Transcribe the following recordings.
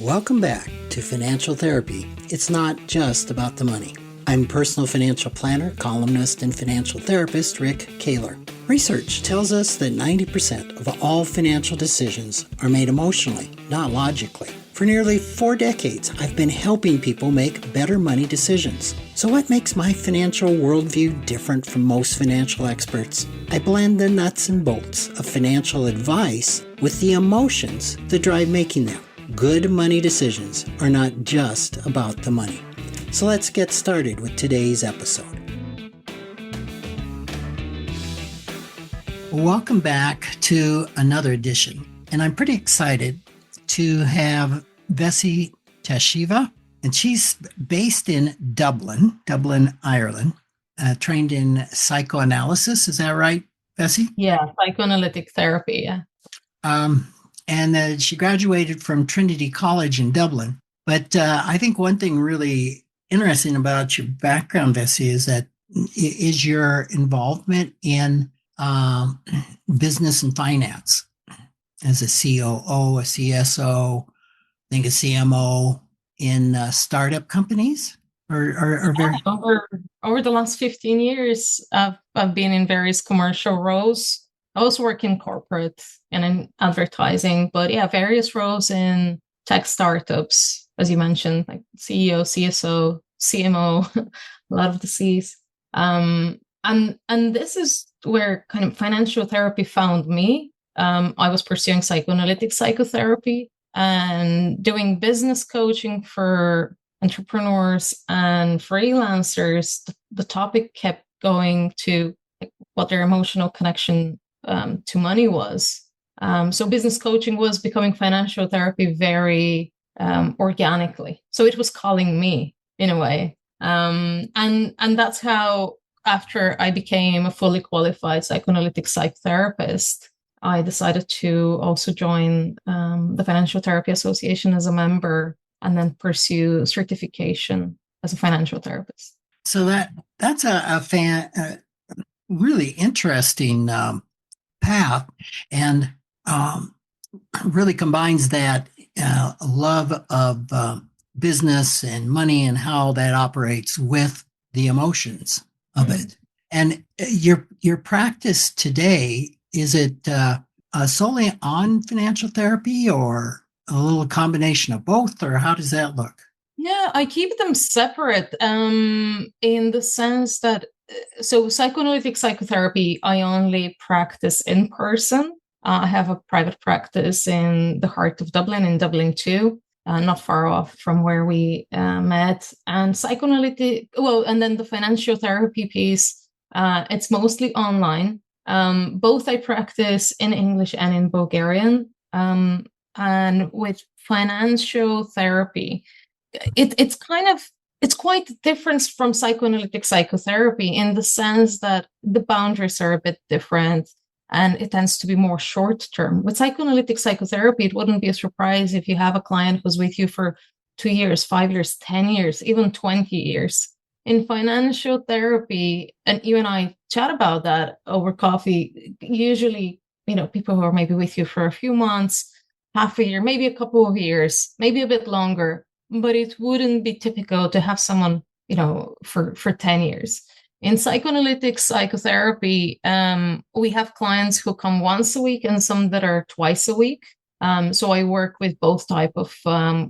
Welcome back to Financial Therapy. It's not just about the money. I'm personal financial planner, columnist, and financial therapist Rick Kaler. Research tells us that 90% of all financial decisions are made emotionally, not logically. For nearly 4 decades, I've been helping people make better money decisions. So what makes my financial worldview different from most financial experts? I blend the nuts and bolts of financial advice with the emotions that drive making them. Good money decisions are not just about the money. So let's get started with today's episode. Welcome back to another edition, and I'm pretty excited to have Vessy Tasheva, and she's based in Dublin, Ireland, trained in psychoanalysis. Is that right, Vessy? Yeah, psychoanalytic therapy, yeah. And she graduated from Trinity College in Dublin. But I think one thing really interesting about your background, Vessy, is your involvement in business and finance as a COO, a CSO, I think a CMO in startup companies. Over the last 15 years, I've been in various commercial roles. I also work in corporate and in advertising, but yeah, various roles in tech startups, as you mentioned, like CEO, CSO, CMO, a lot of the C's. And this is where kind of financial therapy found me. I was pursuing psychoanalytic psychotherapy and doing business coaching for entrepreneurs and freelancers. The topic kept going to what their emotional connection to money was. So business coaching was becoming financial therapy very organically. So it was calling me in a way. And that's how, after I became a fully qualified psychoanalytic psychotherapist, I decided to also join the Financial Therapy Association as a member and then pursue certification as a financial therapist. So that's a really interesting path, and really combines that love of business and money and how that operates with the emotions of it. And your practice today, is it solely on financial therapy, or a little combination of both, or how does that look? Yeah, I keep them separate in the sense that, so psychoanalytic psychotherapy, I only practice in person. I have a private practice in the heart of Dublin, in Dublin 2, not far off from where we met. And psychoanalytic, and then the financial therapy piece, it's mostly online. Both I practice in English and in Bulgarian. And with financial therapy, it's quite different from psychoanalytic psychotherapy in the sense that the boundaries are a bit different and it tends to be more short term. With psychoanalytic psychotherapy, it wouldn't be a surprise if you have a client who's with you for 2 years, 5 years, 10 years, even 20 years. In financial therapy, and you and I chat about that over coffee, usually, people who are maybe with you for a few months, half a year, maybe a couple of years, maybe a bit longer. But it wouldn't be typical to have someone, for 10 years. In psychoanalytic psychotherapy, we have clients who come once a week and some that are twice a week. So I work with both type of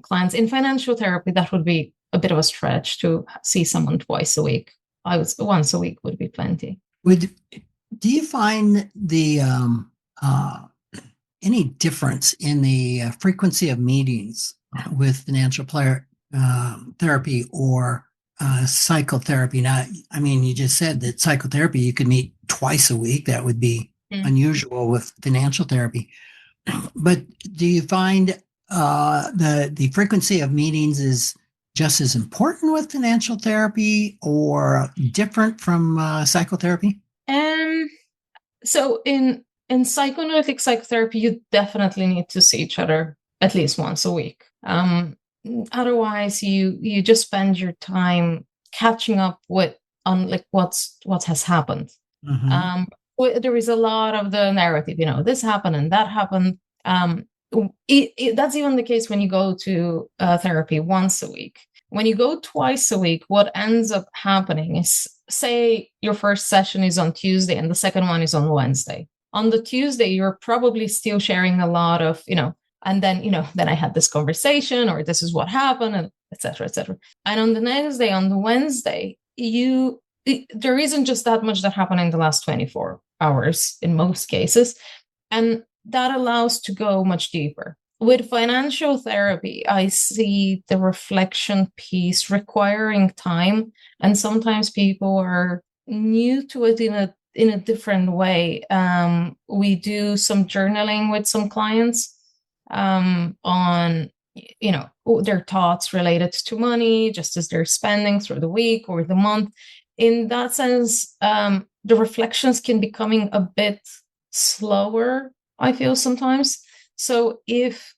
clients. In financial therapy, that would be a bit of a stretch to see someone twice a week. Once a week would be plenty. Do you find the any difference in the frequency of meetings with financial therapy or psychotherapy? Now, I mean, you just said that psychotherapy, you could meet twice a week. That would be unusual with financial therapy. But do you find the frequency of meetings is just as important with financial therapy or different from psychotherapy? So in psychoanalytic psychotherapy, you definitely need to see each other at least once a week. Otherwise, you just spend your time catching up on what has happened. Mm-hmm. There is a lot of the narrative, this happened and that happened. that's even the case when you go to therapy once a week. When you go twice a week, what ends up happening is, say your first session is on Tuesday and the second one is on Wednesday. On the Tuesday, you're probably still sharing a lot of, and then I had this conversation, or this is what happened, and et cetera, et cetera. And on the next day, on the Wednesday, there isn't just that much that happened in the last 24 hours in most cases. And that allows to go much deeper. With financial therapy, I see the reflection piece requiring time, and sometimes people are new to it in a different way. We do some journaling with some clients on their thoughts related to money, just as they're spending through the week or the month. In that sense, the reflections can be coming a bit slower, I feel sometimes. So if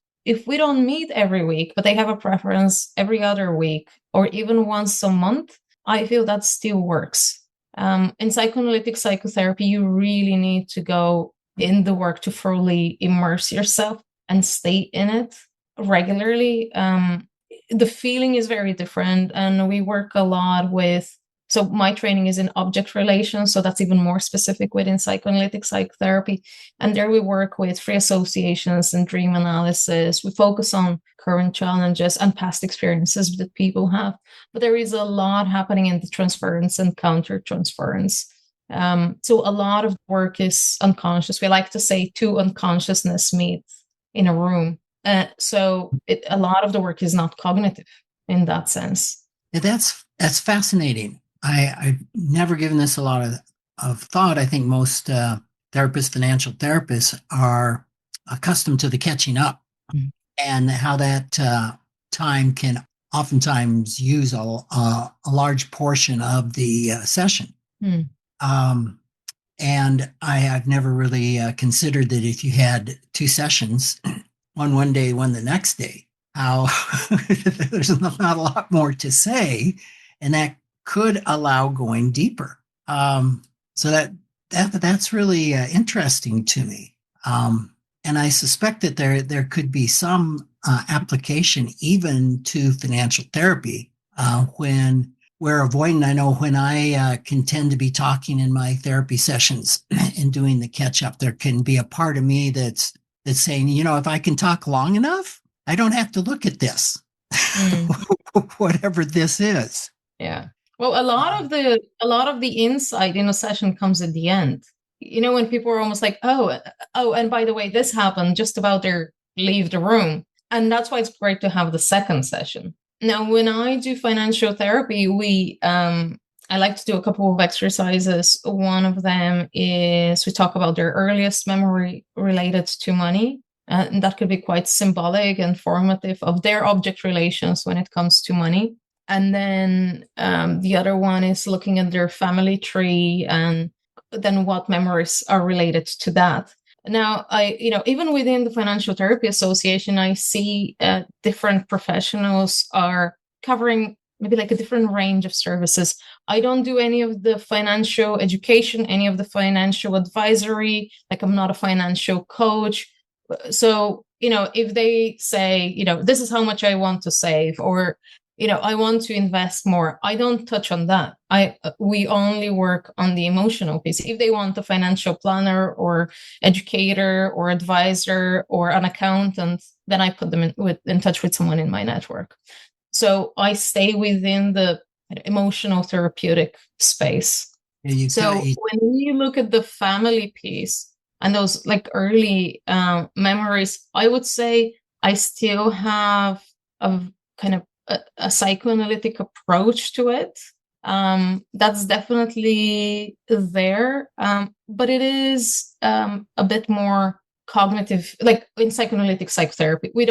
we don't meet every week, but they have a preference every other week or even once a month, I feel that still works. In psychoanalytic psychotherapy, you really need to go in the work to fully immerse yourself and stay in it regularly. The feeling is very different, and we work a lot with, so my training is in object relations, so that's even more specific within psychoanalytic psychotherapy. And there we work with free associations and dream analysis. We focus on current challenges and past experiences that people have. But there is a lot happening in the transference and counter-transference. So a lot of work is unconscious. We like to say two unconsciousness meet in a room. So a lot of the work is not cognitive in that sense. Yeah, that's fascinating. I've never given this a lot of thought. I think most therapists, financial therapists, are accustomed to the catching up and how that time can oftentimes use a large portion of the session. And I've never really considered that if you had two sessions, one day, one the next day, how there's not a lot more to say, and that could allow going deeper. So that's really interesting to me. And I suspect that there could be some application even to financial therapy when we're avoiding. I know when I can tend to be talking in my therapy sessions and doing the catch up, there can be a part of me that's saying, if I can talk long enough, I don't have to look at this, whatever this is. Yeah. Well, a lot of the insight in a session comes at the end. When people are almost like, oh, and by the way, this happened, just about to leave the room. And that's why it's great to have the second session. Now, when I do financial therapy, I like to do a couple of exercises. One of them is we talk about their earliest memory related to money. And that could be quite symbolic and formative of their object relations when it comes to money. And then the other one is looking at their family tree and then what memories are related to that. Now, even within the Financial Therapy Association, I see different professionals are covering maybe like a different range of services. I don't do any of the financial education, any of the financial advisory, like I'm not a financial coach. So, if they say, this is how much I want to save, or, I want to invest more, I don't touch on that. We only work on the emotional piece. If they want a financial planner or educator or advisor or an accountant, then I put them in touch with someone in my network. So I stay within the emotional therapeutic space. When you look at the family piece and those like early memories, I would say I still have a kind of a psychoanalytic approach to it. That's definitely there, but it is a bit more cognitive. Like in psychoanalytic psychotherapy, we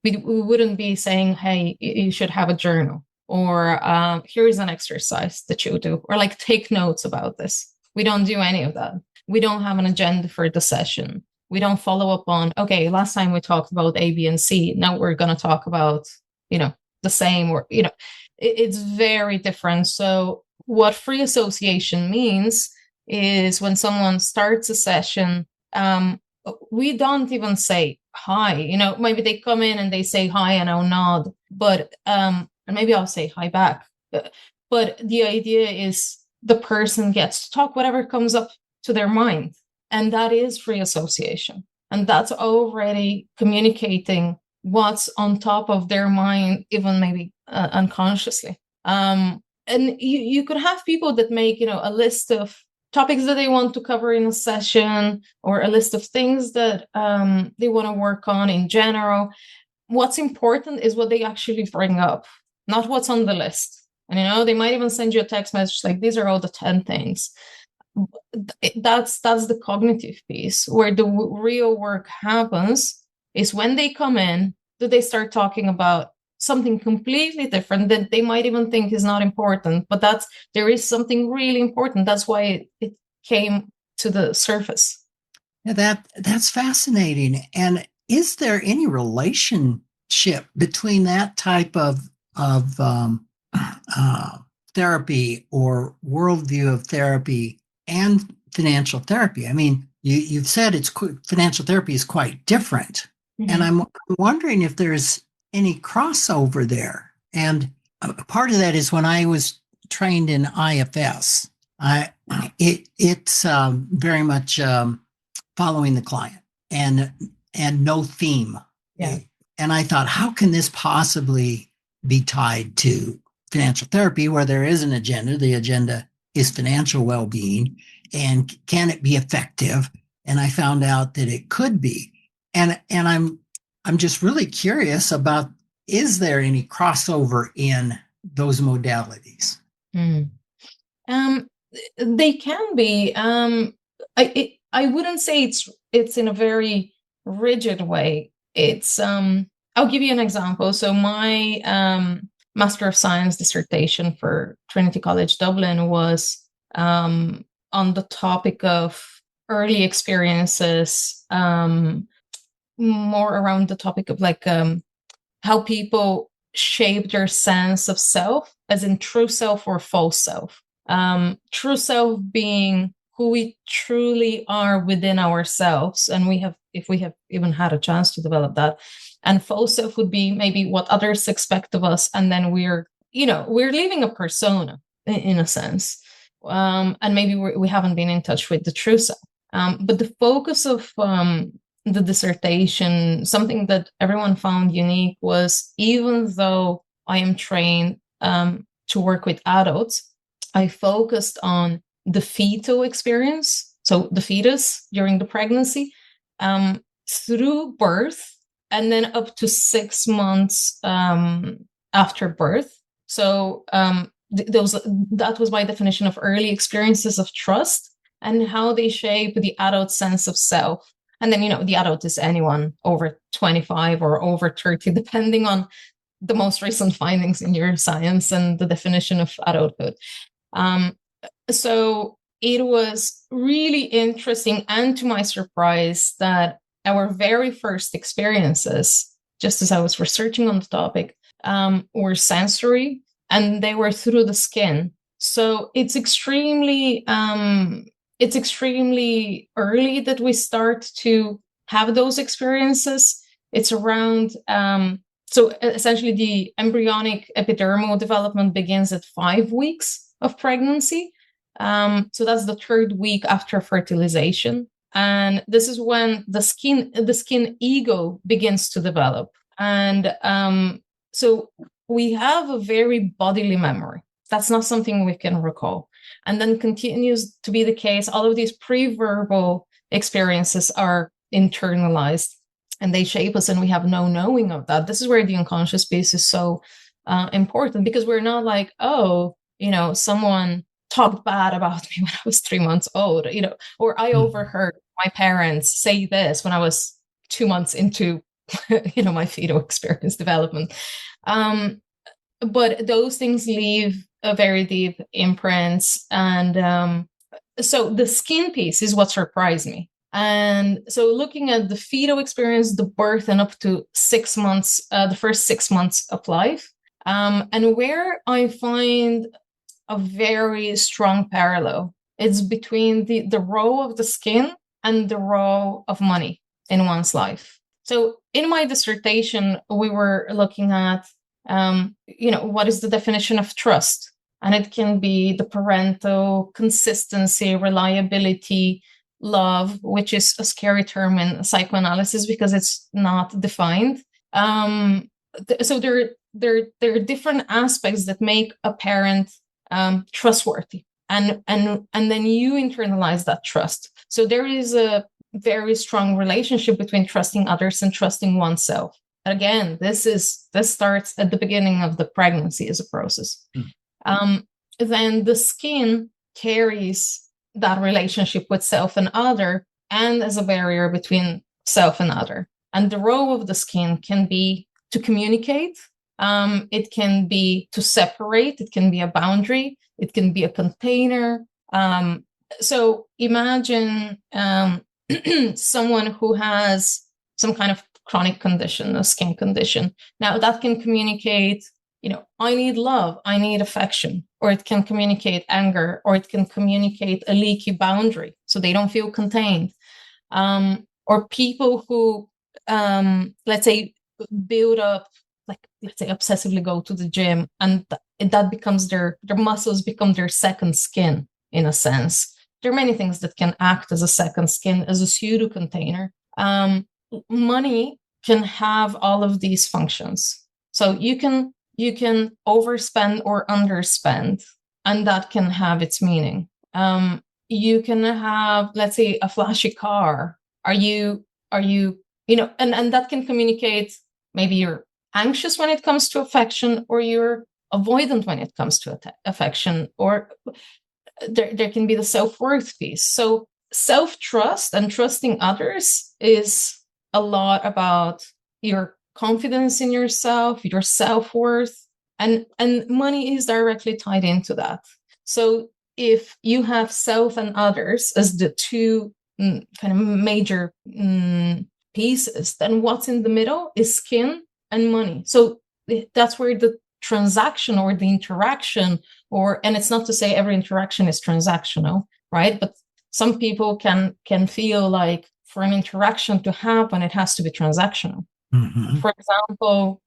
wouldn't be saying, hey, you should have a journal, or here's an exercise that you do, or like take notes about this. We don't do any of that. We don't have an agenda for the session. We don't follow up on, okay, last time we talked about A, B, and C. Now we're going to talk about, the same, or, it's very different. So what free association means is when someone starts a session, we don't even say, hi. Maybe they come in and they say hi and I'll nod, but and maybe I'll say hi back. But the idea is the person gets to talk whatever comes up to their mind, and that is free association, and that's already communicating what's on top of their mind, even maybe unconsciously. And you could have people that make a list of topics that they want to cover in a session, or a list of things that they want to work on in general. What's important is what they actually bring up, not what's on the list. And they might even send you a text message like, these are all the 10 things. That's the cognitive piece. Where the real work happens is when they come in, do they start talking about something completely different that they might even think is not important, but there is something really important. That's why it came to the surface. Yeah, that's fascinating. And is there any relationship between that type of therapy or worldview of therapy and financial therapy? I mean, you've said financial therapy is quite different, and I'm wondering if there's any crossover there. And part of that is when I was trained in IFS, it's very much following the client and no theme. Yeah. And I thought, how can this possibly be tied to financial therapy, where there is an agenda? The agenda is financial well-being, and can it be effective? And I found out that it could be. And I'm just really curious about, is there any crossover in those modalities? They can be. I wouldn't say it's in a very rigid way. It's I'll give you an example. So my Master of Science dissertation for Trinity College Dublin was on the topic of early experiences, more around the topic of how people shape their sense of self, as in true self or false self. True self being who we truly are within ourselves, and if we have even had a chance to develop that. And false self would be maybe what others expect of us, and then we're leaving a persona in a sense, and maybe we haven't been in touch with the true self. But the focus of the dissertation, something that everyone found unique, was even though I am trained to work with adults, I focused on the fetal experience, so the fetus during the pregnancy, through birth, and then up to 6 months after birth. So that was my definition of early experiences of trust and how they shape the adult sense of self. And then, the adult is anyone over 25 or over 30, depending on the most recent findings in neuroscience and the definition of adulthood. So it was really interesting, and to my surprise, that our very first experiences, just as I was researching on the topic, were sensory, and they were through the skin. So it's extremely early that we start to have those experiences. It's around, so essentially the embryonic epidermal development begins at 5 weeks of pregnancy. So that's the 3rd week after fertilization. And this is when the skin ego begins to develop. And so we have a very bodily memory. That's not something we can recall. And then continues to be the case. All of these pre-verbal experiences are internalized, and they shape us, and we have no knowing of that. This is where the unconscious piece is so important, because we're not like, oh, someone talked bad about me when I was 3 months old, or I overheard my parents say this when I was 2 months into, my fetal experience development. But those things leave a very deep imprints. And so the skin piece is what surprised me. And so looking at the fetal experience, the birth, and up to 6 months, the first 6 months of life, and where I find a very strong parallel, it's between the role of the skin and the role of money in one's life. So in my dissertation, we were looking at, what is the definition of trust? And it can be the parental consistency, reliability, love, which is a scary term in psychoanalysis because it's not defined. So there are different aspects that make a parent trustworthy, and then you internalize that trust. So there is a very strong relationship between trusting others and trusting oneself. Again, this starts at the beginning of the pregnancy as a process. Then the skin carries that relationship with self and other, and as a barrier between self and other. And the role of the skin can be to communicate. It can be to separate. It can be a boundary. It can be a container. So imagine someone who has some kind of chronic condition, a skin condition. Now that can communicate, I need love, I need affection, or it can communicate anger, or it can communicate a leaky boundary so they don't feel contained. Or people who, let's say, build up, like, let's say, obsessively go to the gym, and that becomes their muscles become their second skin, in a sense. There are many things that can act as a second skin, as a pseudo container. Money can have all of these functions. So you can overspend or underspend, and that can have its meaning. You can have, let's say, a flashy car. Are you, and that can communicate, maybe you're anxious when it comes to affection, or you're avoidant when it comes to affection, or there can be the self-worth piece. So self-trust and trusting others is a lot about your confidence in yourself, your self-worth, and money is directly tied into that. So if you have self and others as the two kind of major pieces, then what's in the middle is skin and money. So that's where the transaction or the interaction, and it's not to say every interaction is transactional, right? But some people can feel like for an interaction to happen, it has to be transactional. Mm-hmm. For example,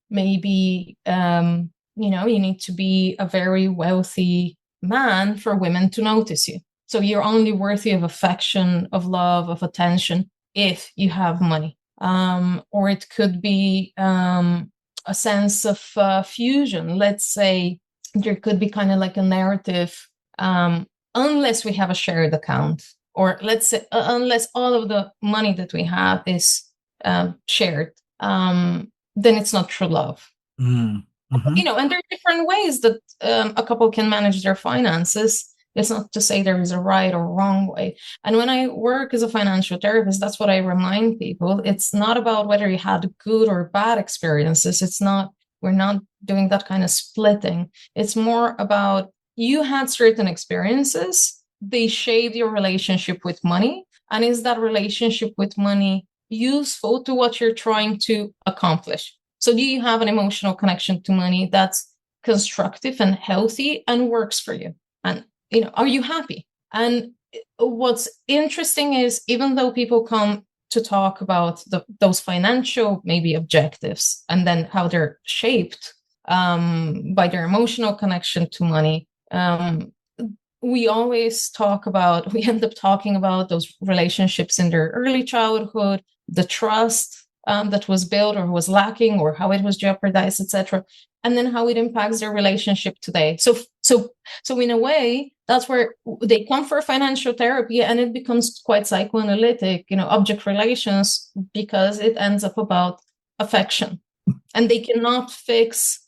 maybe, you need to be a very wealthy man for women to notice you. So you're only worthy of affection, of love, of attention if you have money. Or it could be a sense of fusion. Let's say there could be kind of like a narrative, unless we have a shared account, or let's say unless all of the money that we have is shared, then it's not true love. Mm-hmm. And there are different ways that a couple can manage their finances. It's not to say there is a right or wrong way. And when I work as a financial therapist, that's what I remind people. It's not about whether you had good or bad experiences. We're not doing that kind of splitting. It's more about you had certain experiences. They shaped your relationship with money. And is that relationship with money useful to what you're trying to accomplish? So do you have an emotional connection to money that's constructive and healthy and works for you? And are you happy? And what's interesting is, even though people come to talk about those financial maybe objectives and then how they're shaped by their emotional connection to money, we end up talking about those relationships in their early childhood, the trust that was built or was lacking, or how it was jeopardized, etc., and then how it impacts their relationship today. So in a way, that's where they come for financial therapy, and it becomes quite psychoanalytic, object relations, because it ends up about affection, and they cannot fix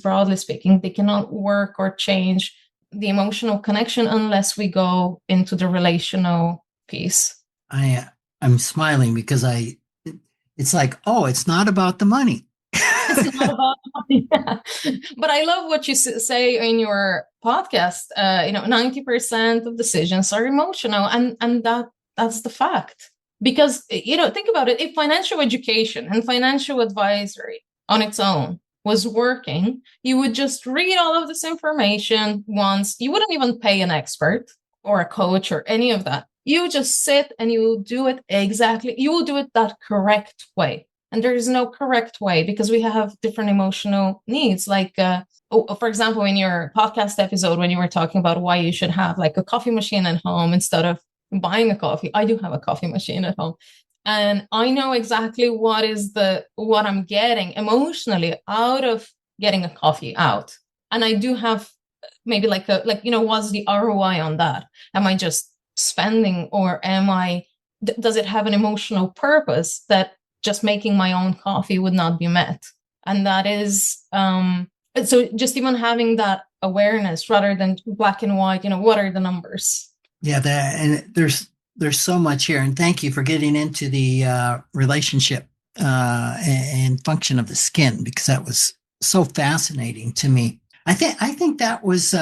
broadly speaking, they cannot work or change the emotional connection unless we go into the relational piece. I'm smiling because it's like, oh, it's not about the money. It's not about money. But I love what you say in your podcast. 90% of decisions are emotional, and that's the fact. Because think about it: if financial education and financial advisory on its own was working, you would just read all of this information once. You wouldn't even pay an expert or a coach or any of that. You just sit and you will do it exactly. You will do it that correct way. And there is no correct way because we have different emotional needs. Like, for example, in your podcast episode, when you were talking about why you should have like a coffee machine at home instead of buying a coffee, I do have a coffee machine at home. And I know exactly what I'm getting emotionally out of getting a coffee out. And I do have maybe what's the ROI on that? Am I just spending, or does it have an emotional purpose that just making my own coffee would not be met? And that is, so just even having that awareness rather than black and white, what are the numbers? Yeah, and there's so much here, and thank you for getting into the relationship and function of the skin, because that was so fascinating to me. I think that was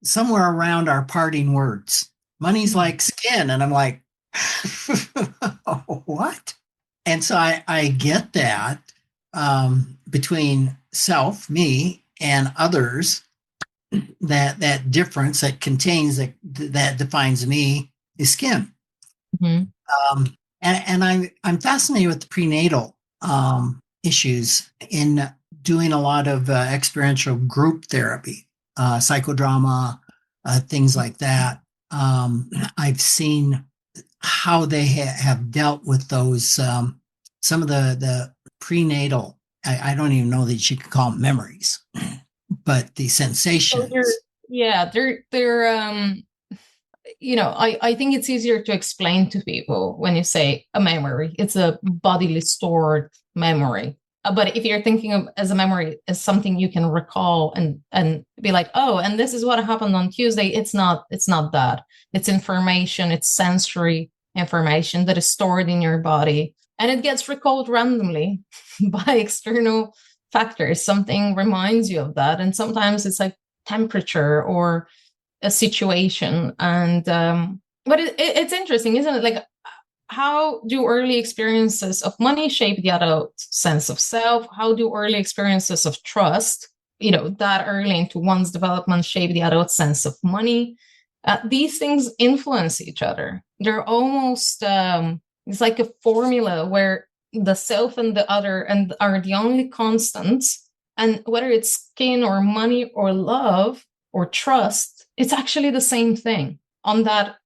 somewhere around our parting words. Money's like skin, and I'm like, what? And so I get that between self, me, and others, that difference that contains that defines me is skin. Mm-hmm. And I'm fascinated with the prenatal issues in doing a lot of experiential group therapy, psychodrama, things like that. I've seen how they have dealt with those, some of the prenatal, I don't even know that you could call them memories, but the sensations. They're I think it's easier to explain to people when you say a memory. It's a bodily stored memory. But if you're thinking of as a memory as something you can recall and be like, oh, and this is what happened on Tuesday, it's not that. It's information, it's sensory information that is stored in your body, and it gets recalled randomly by external factors. Something reminds you of that, and sometimes it's like temperature or a situation. And but it's interesting, isn't it? Like, how do early experiences of money shape the adult sense of self? How do early experiences of trust, that early into one's development, shape the adult sense of money? These things influence each other. They're almost it's like a formula where the self and the other and are the only constants, and whether it's skin or money or love or trust, it's actually the same thing on that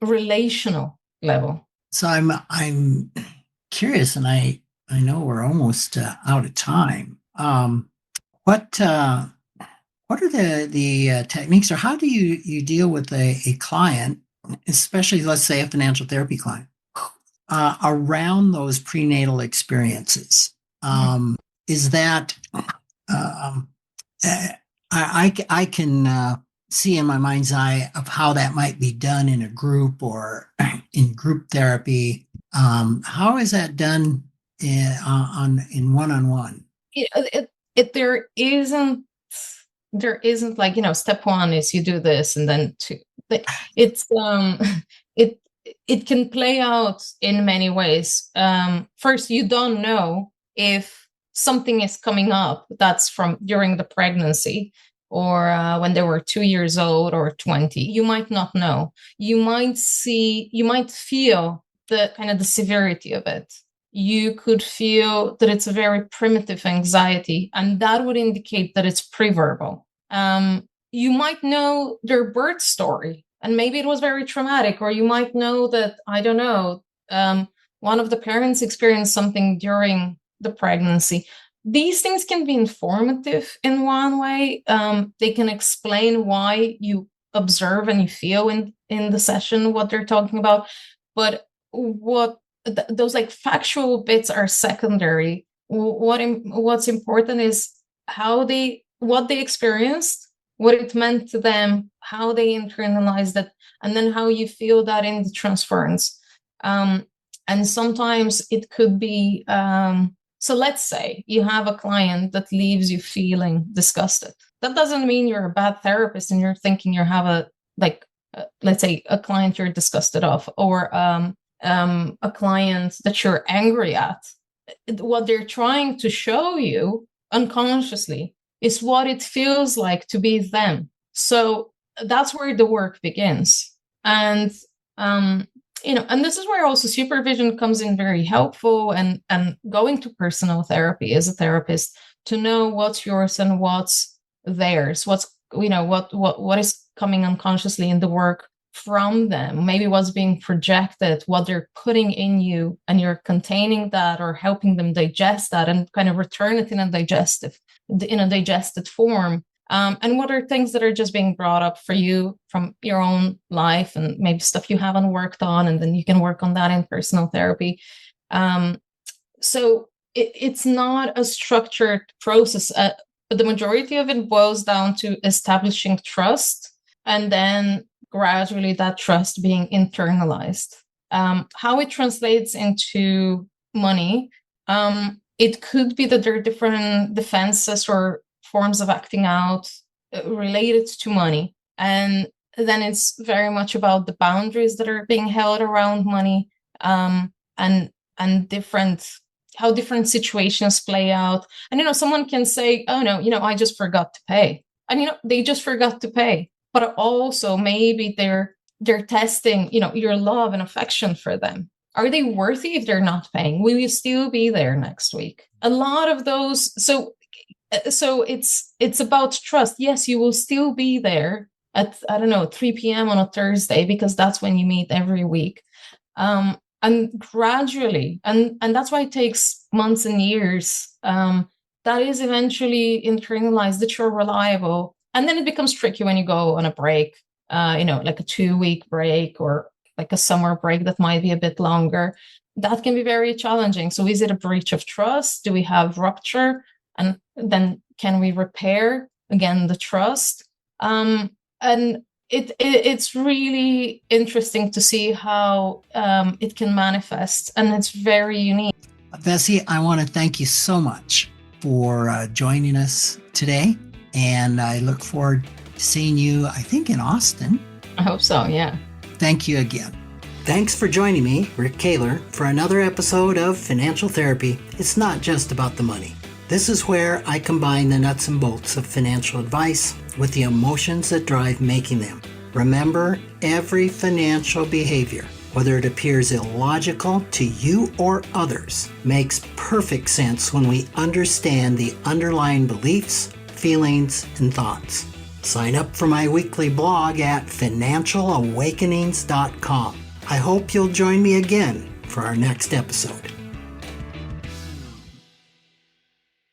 relational level. So I'm curious, and I know we're almost out of time. What are the techniques, or how do you deal with a client, especially let's say a financial therapy client, around those prenatal experiences? Is that I can see in my mind's eye of how that might be done in a group or in group therapy. How is that done in one-on-one? There isn't like, step one is you do this, and then two. It's it can play out in many ways. First, you don't know if something is coming up that's from during the pregnancy, or when they were 2 years old or 20. You might not know. You might feel the kind of the severity of it. You could feel that it's a very primitive anxiety, and that would indicate that it's preverbal. You might know their birth story, and maybe it was very traumatic, or you might know that, I don't know, one of the parents experienced something during the pregnancy. These things can be informative in one way. They can explain why you observe and you feel in the session what they're talking about. But those like factual bits are secondary. What's important is what they experienced, what it meant to them, how they internalized it, and then how you feel that in the transference. And sometimes it could be, so let's say you have a client that leaves you feeling disgusted. That doesn't mean you're a bad therapist and you're thinking you have let's say a client you're disgusted of, or a client that you're angry at. What they're trying to show you unconsciously is what it feels like to be them. So that's where the work begins. And and this is where also supervision comes in very helpful, and going to personal therapy as a therapist to know what's yours and what's theirs, what's what is coming unconsciously in the work from them, maybe what's being projected, what they're putting in you, and you're containing that or helping them digest that and kind of return it in a digested form. And what are things that are just being brought up for you from your own life, and maybe stuff you haven't worked on, and then you can work on that in personal therapy. So it's not a structured process, but the majority of it boils down to establishing trust, and then gradually that trust being internalized. How it translates into money, it could be that there are different defenses or forms of acting out related to money. And then it's very much about the boundaries that are being held around money, and how different situations play out. And, someone can say, oh, no, I just forgot to pay. And, they just forgot to pay. But also maybe they're testing, your love and affection for them. Are they worthy if they're not paying? Will you still be there next week? A lot of those. So it's about trust. Yes, you will still be there at, 3 p.m. on a Thursday, because that's when you meet every week. And gradually, and that's why it takes months and years, that is eventually internalized, that you're reliable. And then it becomes tricky when you go on a break, like a 2-week break, or like a summer break that might be a bit longer. That can be very challenging. So is it a breach of trust? Do we have rupture? And then can we repair, again, the trust? And it's really interesting to see how it can manifest, and it's very unique. Vessy, I want to thank you so much for joining us today, and I look forward to seeing you, I think, in Austin. I hope so, yeah. Thank you again. Thanks for joining me, Rick Kaler, for another episode of Financial Therapy. It's not just about the money. This is where I combine the nuts and bolts of financial advice with the emotions that drive making them. Remember, every financial behavior, whether it appears illogical to you or others, makes perfect sense when we understand the underlying beliefs, feelings, and thoughts. Sign up for my weekly blog at financialawakenings.com. I hope you'll join me again for our next episode.